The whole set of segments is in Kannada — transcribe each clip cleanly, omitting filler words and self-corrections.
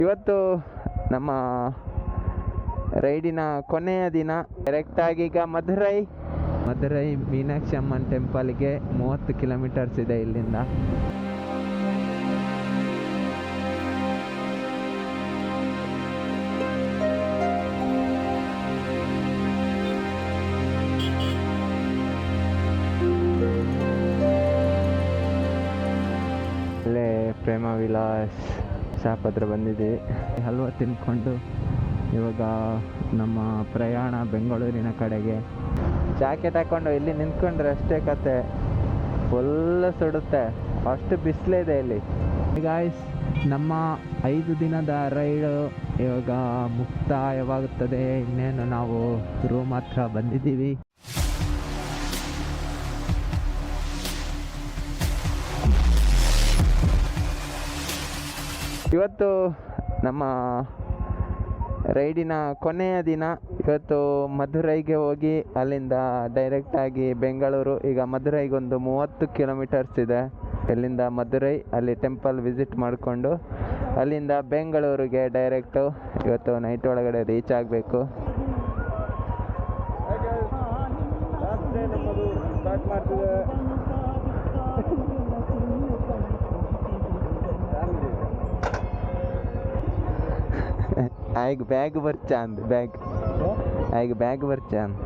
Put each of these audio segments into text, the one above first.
ಇವತ್ತು ನಮ್ಮ ರೈಡಿನ ಕೊನೆಯ ದಿನ. ಡೈರೆಕ್ಟಾಗಿ ಈಗ ಮಧುರೈ ಮೀನಾಕ್ಷಿ ಅಮ್ಮನ ಟೆಂಪಲ್ಗೆ 30 ಕಿಲೋಮೀಟರ್ಸ್ ಇದೆ ಇಲ್ಲಿಂದ. ಅಲ್ಲೇ ಪ್ರೇಮ ವಿಲಾಸ್ ಶಾಪ್ ಹತ್ರ ಬಂದಿದ್ದೀವಿ. ಹಲ್ವಾ ತಿನ್ಕೊಂಡು ಇವಾಗ ನಮ್ಮ ಪ್ರಯಾಣ ಬೆಂಗಳೂರಿನ ಕಡೆಗೆ. ಜಾಕೆಟ್ ಹಾಕ್ಕೊಂಡು ಇಲ್ಲಿ ನಿಂತ್ಕೊಂಡ್ರೆ ಅಷ್ಟೇ ಕತೆ, ಫುಲ್ ಸುಡುತ್ತೆ, ಅಷ್ಟು ಬಿಸಿಲಿದೆ ಇಲ್ಲಿ. ಗಾಯ್ಸ್, ನಮ್ಮ 5 ದಿನದ ರೈಡು ಇವಾಗ ಮುಕ್ತಾಯವಾಗುತ್ತದೆ. ಇನ್ನೇನು ನಾವು ರೂಮ್ ಹತ್ರ ಬಂದಿದ್ದೀವಿ. ಇವತ್ತು ನಮ್ಮ ರೈಡಿನ ಕೊನೆಯ ದಿನ. ಇವತ್ತು ಮಧುರೈಗೆ ಹೋಗಿ ಅಲ್ಲಿಂದ ಡೈರೆಕ್ಟಾಗಿ ಬೆಂಗಳೂರು. ಈಗ ಮಧುರೈಗೊಂದು 30 ಕಿಲೋಮೀಟರ್ಸ್ ಇದೆ ಇಲ್ಲಿಂದ ಮಧುರೈ. ಅಲ್ಲಿ ಟೆಂಪಲ್ ವಿಸಿಟ್ ಮಾಡಿಕೊಂಡು ಅಲ್ಲಿಂದ ಬೆಂಗಳೂರಿಗೆ ಡೈರೆಕ್ಟು ಇವತ್ತು ನೈಟ್ ಒಳಗಡೆ ರೀಚ್ ಆಗಬೇಕು. ಆಯ್ಗ ಬ್ಯಾಗ್ ಬರ್ಚಾಂದ್ ಬ್ಯಾಗ್ ಬರ್ಚಾಂದ್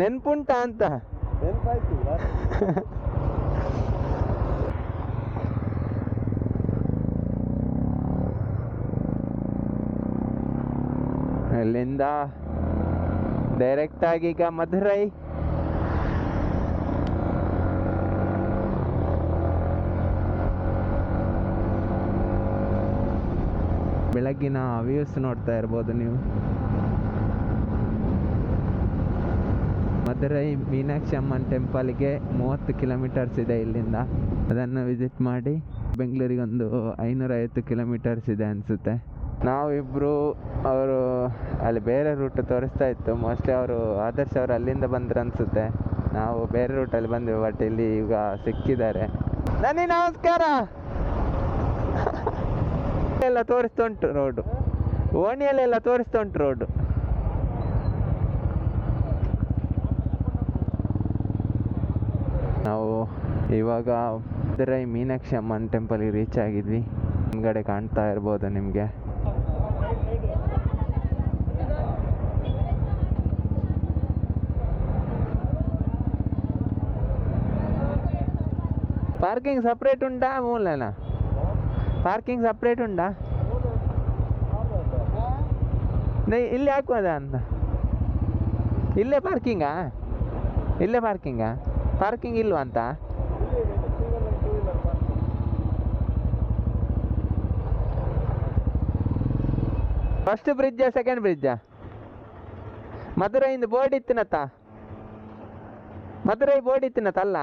ನೆನ್ಪುಂಟ ಅಂತ ಅಲ್ಲಿಂದ ಡೈರೆಕ್ಟಾಗಿ ಈಗ ಮಧುರೈ. ಬೆಳಗ್ಗಿನ ವ್ಯೂಸ್ ನೋಡ್ತಾ ಇರ್ಬೋದು ನೀವು. ಮಧುರೈ ಮೀನಾಕ್ಷಿ ಅಮ್ಮನ ಟೆಂಪಲ್ಗೆ 30 ಕಿಲೋಮೀಟರ್ಸ್ ಇದೆ ಇಲ್ಲಿಂದ. ಅದನ್ನು ವಿಸಿಟ್ ಮಾಡಿ ಬೆಂಗಳೂರಿಗೊಂದು 550 ಕಿಲೋಮೀಟರ್ಸ್ ಇದೆ ಅನಿಸುತ್ತೆ. ನಾವಿಬ್ಬರು ಅವರು ಅಲ್ಲಿ ಬೇರೆ ರೂಟ್ ತೋರಿಸ್ತಾ ಇತ್ತು. ಮೋಸ್ಟ್ಲಿ ಅವರು ಆದರ್ಶ್ ಅವರು ಅಲ್ಲಿಂದ ಬಂದ್ರು ಅನಿಸುತ್ತೆ. ನಾವು ಬೇರೆ ರೂಟಲ್ಲಿ ಬಂದ್ವಿ, ಬಟ್ ಇಲ್ಲಿ ಈಗ ಸಿಕ್ಕಿದ್ದಾರೆ. ನನ್ನಿ ನಮಸ್ಕಾರ. ಎಲ್ಲ ತೋರಿಸ್ತಾ ಉಂಟು ರೋಡು, ಓಣಿಯಲ್ಲೆಲ್ಲ ತೋರಿಸ್ತಾ ಉಂಟು ರೋಡು. ನಾವು ಇವಾಗ ಮಧುರೈ ಮೀನಾಕ್ಷಿ ಅಮ್ಮನ ಟೆಂಪಲ್ಗೆ ರೀಚ್ ಆಗಿದ್ವಿ. ಹಿಂದ್ಗಡೆ ಕಾಣ್ತಾ ಇರ್ಬೋದು ನಿಮಗೆ. ಪಾರ್ಕಿಂಗ್ ಸಪ್ರೇಟ್ ಉಂಟಾ ಮೂಲನ? ಪಾರ್ಕಿಂಗ್ ಸಪ್ರೇಟ್ ಉಂಟಾ? ಇಲ್ಲಿ ಹಾಕುವುದ ಅಂತ? ಇಲ್ಲೇ ಪಾರ್ಕಿಂಗಾ? ಪಾರ್ಕಿಂಗ್ ಇಲ್ವಾ ಅಂತ? ಫಸ್ಟ್ ಬ್ರಿಡ್ಜಾ ಸೆಕೆಂಡ್ ಬ್ರಿಡ್ಜಾ? ಮಧುರೈಯಿಂದ ಬೋರ್ಡ್ ಇತ್ತಿನತ್ತ? ಮಧುರೈ ಬೋರ್ಡ್ ಇತ್ತಿನತ್ತಲ್ಲ?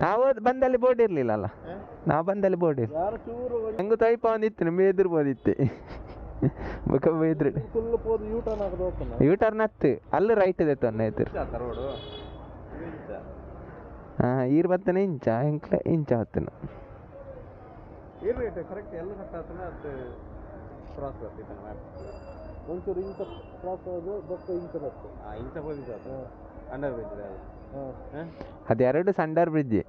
ನಾವು ಬಂದಲ್ಲಿ ಬೋರ್ಡ್ ಇರ್ಲಿಲ್ಲಲ್ಲ. ನಾವು ಬಂದಲ್ಲಿ ಬೋರ್ಡ್ ಇರ್ ಹಂಗು ತೈಪ ಒಂದಿತ್ತು, ನಿಮಗೆ ಎದುರ್ಬೋದಿತ್ತೆ. ಯೂಟರ್ನ್ ಹತ್ತು ಅಲ್ಲಿ ರೈಟ್ ಇದೆ ತೊನ್ನೆ ಎದುರು. ಹಾಂ 20 ಇಂಚ ಎಂಕ್ಲೆ ಇಂಚ ಹತ್ತನು ಒಂಚೂರು ಇಂಚ ಕ್ರಾಸ್ ಆಗೋದು ದೊಡ್ಡ ಇಂಚ ಬರ್ತದೆ. ಇಂಚ ಹೋಗಿದ್ದು ಅಂಡರ್ ಬ್ರಿಡ್ಜ್ ಅದೆರಡು ಸಂಡರ್ ಬ್ರಿಡ್ಜ್.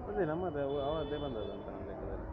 ಅದೇ ನಮ್ಮದು ಅದೇ ಬಂದದ್ದು ಅಂತ ನಮ್ಮ ಲೆಕ್ಕದಲ್ಲಿ.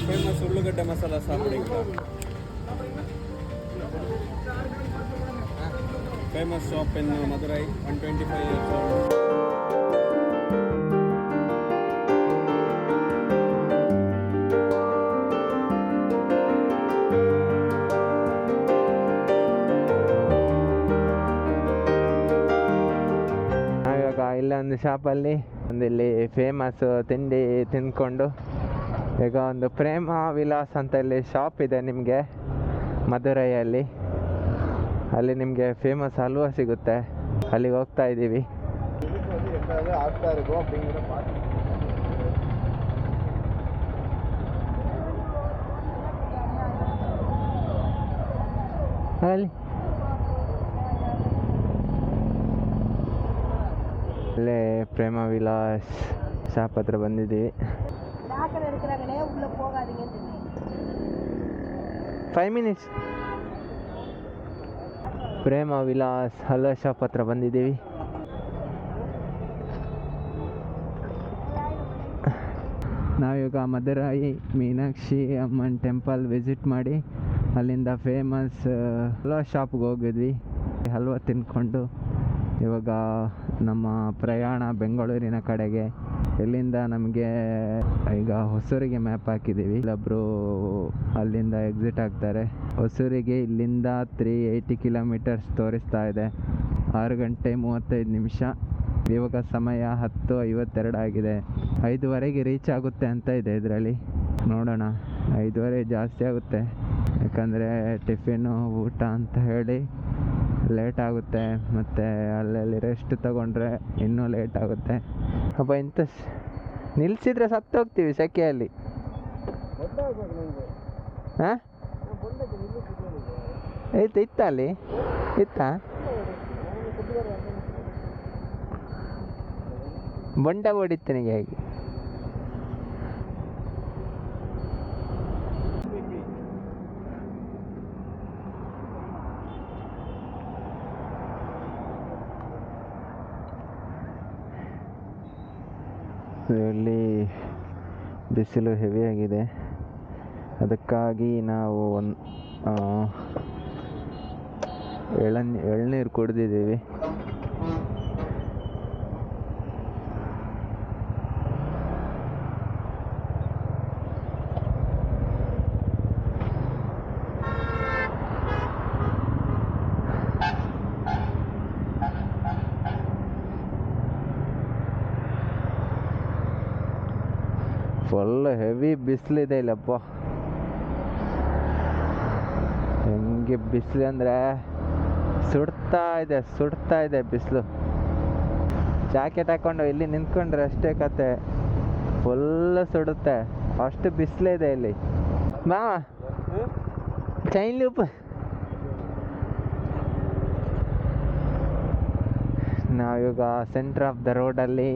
ಫೇಮಸ್ ಉಳ್ಳುಗಡ್ಡೆ masala sambar, famous shop in Madurai, 125 years old. ಒಂದು ಶಾಪಲ್ಲಿ ಇಲ್ಲಿ ಫೇಮಸ್ ತಿಂಡಿ ತಿಂದ್ಕೊಂಡು ಈಗ ಒಂದು ಪ್ರೇಮ ವಿಲಾಸ್ ಅಂತ ಇಲ್ಲಿ ಶಾಪ್ ಇದೆ ನಿಮಗೆ ಮಧುರೈಯಲ್ಲಿ. ಅಲ್ಲಿ ನಿಮಗೆ ಫೇಮಸ್ ಹಲ್ವಾ ಸಿಗುತ್ತೆ, ಅಲ್ಲಿಗೆ ಹೋಗ್ತಾ ಇದ್ದೀವಿ. ಅಲ್ಲಿ ಅಲ್ಲೇ ಪ್ರೇಮ ವಿಲಾಸ್ ಶಾಪ್ ಹತ್ರ ಬಂದಿದ್ದೀವಿ. 5 ಮಿನಿಟ್ಸ್. ಪ್ರೇಮ ವಿಲಾಸ್ ಹಲ್ವಾ ಶಾಪ್ ಹತ್ರ ಬಂದಿದ್ದೀವಿ. ನಾವೀಗ ಮಧುರೈ ಮೀನಾಕ್ಷಿ ಅಮ್ಮನ್ ಟೆಂಪಲ್ ವಿಸಿಟ್ ಮಾಡಿ ಅಲ್ಲಿಂದ ಫೇಮಸ್ ಹಲ್ವಾ ಶಾಪ್ಗೆ ಹೋಗಿದ್ವಿ. ಹಲ್ವಾ ತಿಂದ್ಕೊಂಡು ಇವಾಗ ನಮ್ಮ ಪ್ರಯಾಣ ಬೆಂಗಳೂರಿನ ಕಡೆಗೆ. ಇಲ್ಲಿಂದ ನಮಗೆ ಈಗ ಹೊಸೂರಿಗೆ ಮ್ಯಾಪ್ ಹಾಕಿದ್ದೀವಿ. ಇಲ್ಲೊಬ್ಬರು ಅಲ್ಲಿಂದ ಎಕ್ಸಿಟ್ ಆಗ್ತಾರೆ. ಹೊಸೂರಿಗೆ ಇಲ್ಲಿಂದ 380 ಕಿಲೋಮೀಟರ್ಸ್ ತೋರಿಸ್ತಾ ಇದೆ. 6 ಗಂಟೆ 35 ನಿಮಿಷ. ಇವಾಗ ಸಮಯ 10:52 ಆಗಿದೆ. 5:15ಗೆ ರೀಚ್ ಆಗುತ್ತೆ ಅಂತ ಇದೆ ಇದರಲ್ಲಿ. ನೋಡೋಣ, 5:15 ಜಾಸ್ತಿ ಆಗುತ್ತೆ, ಯಾಕಂದರೆ ಟಿಫಿನು ಊಟ ಅಂತ ಹೇಳಿ ಲೇಟ್ ಆಗುತ್ತೆ. ಮತ್ತು ಅಲ್ಲಲ್ಲಿ ರೆಸ್ಟ್ ತಗೊಂಡ್ರೆ ಇನ್ನೂ ಲೇಟ್ ಆಗುತ್ತೆ. ಅಪ್ಪ ಇಂಥ ನಿಲ್ಲಿಸಿದ್ರೆ ಸತ್ತೋಗ್ತೀವಿ ಸೆಕೆಯಲ್ಲಿ. ಹಾಂ ಇತ್ತ ಅಲ್ಲಿ ಇತ್ತ ಬೊಂಡ ಹೊಡಿತೇನೆ ಹೇಗೆ. ಇಲ್ಲಿ ಬಿಸಿಲು ಹೆವಿಯಾಗಿದೆ, ಅದಕ್ಕಾಗಿ ನಾವು ಎಳ್ನೀರು ಕುಡಿದಿದ್ದೀವಿ. ಫುಲ್ ಹೆವಿ ಬಿಸಿಲಿದೆ ಇಲ್ಲಪ್ಪ. ಹೆಂಗೆ ಬಿಸಿಲು ಅಂದರೆ ಸುಡ್ತಾ ಇದೆ ಬಿಸಿಲು. ಜಾಕೆಟ್ ಹಾಕ್ಕೊಂಡು ಇಲ್ಲಿ ನಿಂತ್ಕೊಂಡ್ರೆ ಅಷ್ಟೇ ಕತೆ, ಫುಲ್ ಸುಡುತ್ತೆ, ಅಷ್ಟು ಬಿಸಿಲಿದೆ ಇಲ್ಲಿ. ಮಾವ ಚೈನ್ ಲೂಪ್. ನಾವೀಗ ಸೆಂಟ್ರ್ ಆಫ್ ದ ರೋಡಲ್ಲಿ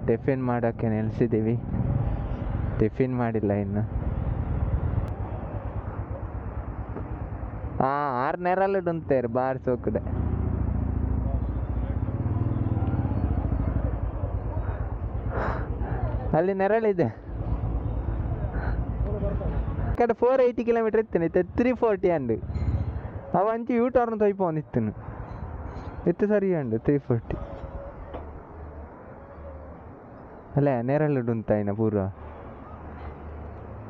ಟಿಫಿನ್ ಮಾಡೋಕ್ಕೆ ನಿಲ್ಲಿಸಿದ್ದೀವಿ. ಟಿಫಿನ್ ಮಾಡಿಲ್ಲ ಇನ್ನು. ಹಾಂ 6 ನೆರಳು ಉಂಟೇರು ಬಾರ್ ಸೋಕಡೆ. ಅಲ್ಲಿ ನೆರಳಿದೆ. ಕಡೆ 480 ಕಿಲೋಮೀಟರ್ ಇತ್ತೇನೆ, 340 ಅಂಡು ಅವ ಅಂಚಿ ಯೂ ಟರ್ನ್ ತೊಯ್ಪೋನಿತ್ತನು ಇತ್ತು ಸರಿ ಅಂಡು 340 ಅಲ್ಲ ನೆರಳುಂಟ ಇನ್ನ ಪೂರ್ವ.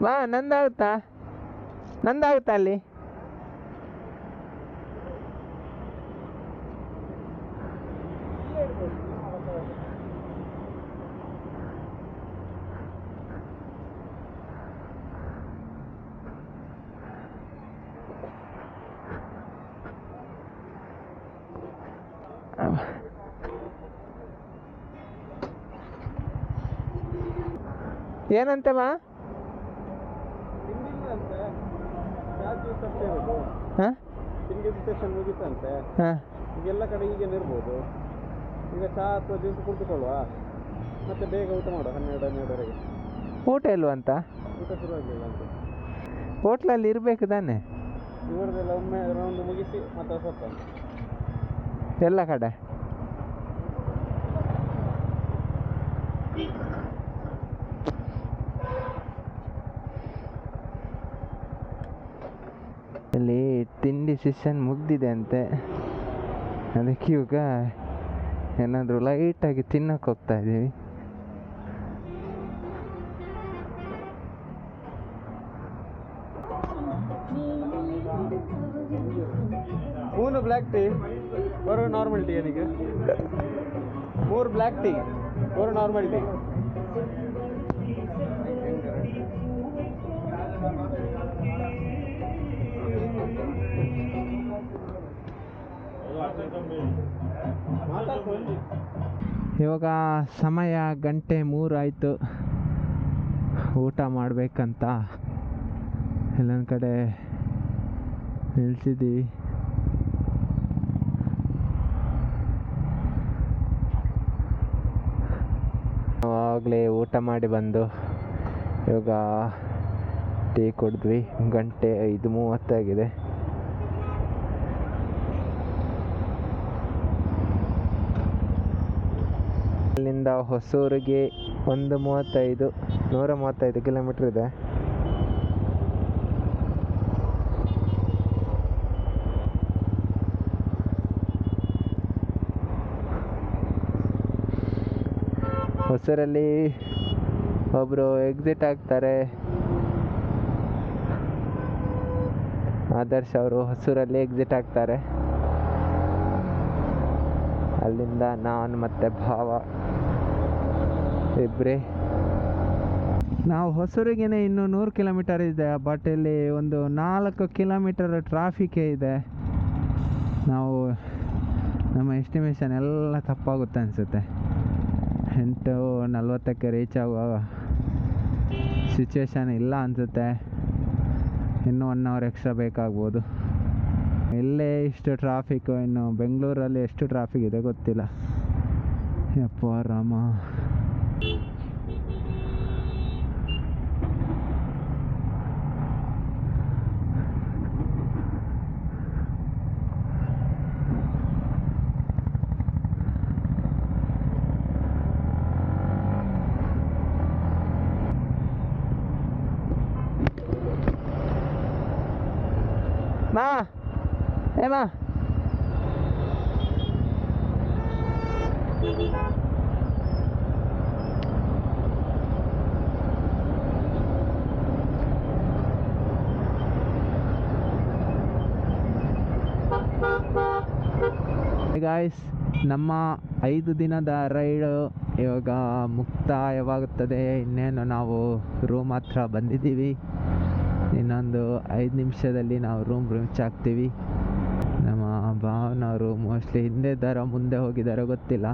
ವಾ ನಂದಾಗುತ್ತಾ ಅಲ್ಲಿ ಏನಂತಮ್ಮ? ಮುಗಿತಂತೆ ಈಗೆಲ್ಲ ಕಡೆ ಈಗೇನು ಇರ್ಬೋದು. ಈಗ ಚಹಾ ಅಥವಾ ಜ್ಯೂಸ್ ಕುಡಿದುಕೊಳ್ಳುವ, ಮತ್ತೆ ಬೇಗ ಊಟ ಮಾಡುವ. 12-12ವರೆಗೆ ಊಟ ಇಲ್ವಂತ? ಊಟ ಶುರುವಾಗಲಿಲ್ಲ ಅಂತ. ಹೋಟ್ಲಲ್ಲಿ ಇರಬೇಕು ತಾನೆ ಇವರದೆಲ್ಲ ಒಮ್ಮೆ ರೌಂಡ್ ಮುಗಿಸಿ ಮತ್ತೆ ಸ್ವಲ್ಪ ಎಲ್ಲ ಕಡೆ. ಇಲ್ಲಿ ತಿಂಡಿ ಸೆಷನ್ ಮುಗ್ದಿದೆ ಅಂತೆ, ಅದಕ್ಕೆ ಇವಾಗ ಏನಾದರೂ ಲೈಟಾಗಿ ತಿನ್ನಕ್ಕೆ ಹೋಗ್ತಾ ಇದ್ದೀವಿ. ಮೂರು ಬ್ಲ್ಯಾಕ್ ಟೀ ஒரு ನಾರ್ಮಲ್ ಟೀ ಏನಿಗೆ 3 ಬ್ಲ್ಯಾಕ್ ಟೀ ஒரு ನಾರ್ಮಲ್ ಟೀ ಇವಾಗ ಸಮಯ 3 ಆಯಿತು. ಊಟ ಮಾಡಬೇಕಂತ ಎಲ್ಲೊಂದು ಕಡೆ ನಿಲ್ಸಿದ್ದೀವಿ. ಆವಾಗಲೇ ಊಟ ಮಾಡಿ ಬಂದು ಇವಾಗ ಟೀ ಕುಡಿದ್ವಿ. 5:30 ಆಗಿದೆ. ಅಲ್ಲಿಂದ ಹೊಸೂರಿಗೆ 135 ಕಿಲೋಮೀಟ್ರ್ ಇದೆ. ಹೊಸೂರಲ್ಲಿ ಒಬ್ಬರು ಎಕ್ಸಿಟ್ ಆಗ್ತಾರೆ. ಆದರ್ಶ್ ಅವರು ಹೊಸೂರಲ್ಲಿ ಎಕ್ಸಿಟ್ ಆಗ್ತಾರೆ. ಅಲ್ಲಿಂದ ನಾನು ಮತ್ತು ಭಾವ ಇಬ್ಬರೇ. ನಾವು ಹೊಸೂರಿಗೇನೆ ಇನ್ನೂ 100 ಕಿಲೋಮೀಟರ್ ಇದೆ. ಬಟ್ ಇಲ್ಲಿ ಒಂದು 4 ಕಿಲೋಮೀಟರ್ ಟ್ರಾಫಿಕ್ಕೇ ಇದೆ. ನಾವು ನಮ್ಮ ಎಸ್ಟಿಮೇಷನ್ ಎಲ್ಲ ತಪ್ಪಾಗುತ್ತೆ ಅನಿಸುತ್ತೆ. 8:40ಕ್ಕೆ ರೀಚ್ ಆಗುವ ಸಿಚುವೇಶನ್ ಇಲ್ಲ ಅನಿಸುತ್ತೆ. ಇನ್ನೂ 1 ಅವರ್ ಎಕ್ಸ್ಟ್ರಾ ಬೇಕಾಗ್ಬೋದು. ಇಲ್ಲೇ ಇಷ್ಟು ಟ್ರಾಫಿಕ್ಕು, ಇನ್ನು ಬೆಂಗಳೂರಲ್ಲಿ ಎಷ್ಟು ಟ್ರಾಫಿಕ್ ಇದೆ ಗೊತ್ತಿಲ್ಲ. ಯಪ್ಪ ರಾಮ. ಮಾ ಏಮಾ ಗಾಯ್ಸ್, ನಮ್ಮ 5 ದಿನದ ರೈಡು ಇವಾಗ ಮುಕ್ತಾಯವಾಗುತ್ತದೆ. ಇನ್ನೇನು ನಾವು ರೂಮ್ ಹತ್ರ ಬಂದಿದ್ದೀವಿ. ಇನ್ನೊಂದು 5 ನಿಮಿಷದಲ್ಲಿ ನಾವು ರೂಮ್ ರೀಚ್ ಆಗ್ತೀವಿ. ನಮ್ಮ ಭಾವನವರು ಮೋಸ್ಟ್ಲಿ ಹಿಂದೆ ಇದ್ದಾರೋ ಮುಂದೆ ಹೋಗಿದ್ದಾರೋ ಗೊತ್ತಿಲ್ಲ.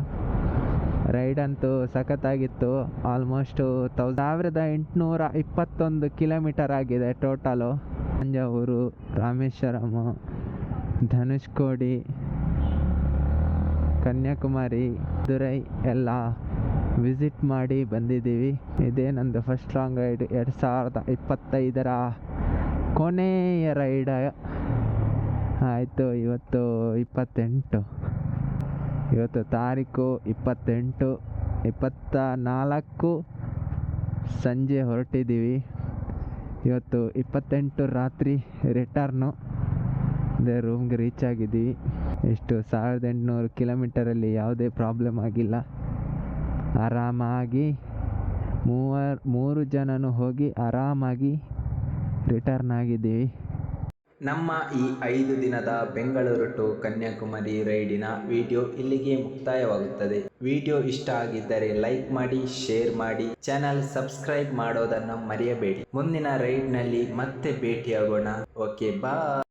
ರೈಡ್ ಅಂತೂ ಸಖತ್ತಾಗಿತ್ತು. ಆಲ್ಮೋಸ್ಟು 1821 ಕಿಲೋಮೀಟರ್ ಆಗಿದೆ ಟೋಟಲು. ತಂಜಾವೂರು, ರಾಮೇಶ್ವರಂ, ಧನುಷ್ಕೋಡಿ, ಕನ್ಯಾಕುಮಾರಿ, ಮದುರೈ ಎಲ್ಲ ವಿಸಿಟ್ ಮಾಡಿ ಬಂದಿದ್ದೀವಿ. ಇದೇ ನಂದು ಫಸ್ಟ್ ಲಾಂಗ್ ರೈಡ್. 2025ರ ಕೊನೆಯ ರೈಡ್ ಆಯಿತು. ಇವತ್ತು 28, ಇವತ್ತು ತಾರೀಕು 28, 24 ಸಂಜೆ ಹೊರಟಿದ್ದೀವಿ. ಇವತ್ತು 28 ರಾತ್ರಿ ರಿಟರ್ನು. ಅದೇ ರೂಮ್ಗೆ ರೀಚ್ ಆಗಿದ್ದೀವಿ. ಎಷ್ಟು 1800 ಕಿಲೋಮೀಟರಲ್ಲಿ ಯಾವುದೇ ಪ್ರಾಬ್ಲಮ್ ಆಗಿಲ್ಲ. ಆರಾಮಾಗಿ 3 ಜನನು ಹೋಗಿ ಆರಾಮಾಗಿ ರಿಟರ್ನ್ ಆಗಿದ್ದೀವಿ. ನಮ್ಮ ಈ 5 ದಿನದ ಬೆಂಗಳೂರು ಟು ಕನ್ಯಾಕುಮಾರಿ ರೈಡಿನ ವಿಡಿಯೋ ಇಲ್ಲಿಗೆ ಮುಕ್ತಾಯವಾಗುತ್ತದೆ. ವಿಡಿಯೋ ಇಷ್ಟ ಆಗಿದ್ದರೆ ಲೈಕ್ ಮಾಡಿ, ಶೇರ್ ಮಾಡಿ, ಚಾನಲ್ ಸಬ್ಸ್ಕ್ರೈಬ್ ಮಾಡೋದನ್ನು ಮರೆಯಬೇಡಿ. ಮುಂದಿನ ರೈಡ್ನಲ್ಲಿ ಮತ್ತೆ ಭೇಟಿಯಾಗೋಣ. ಓಕೆ, ಬಾಯ್.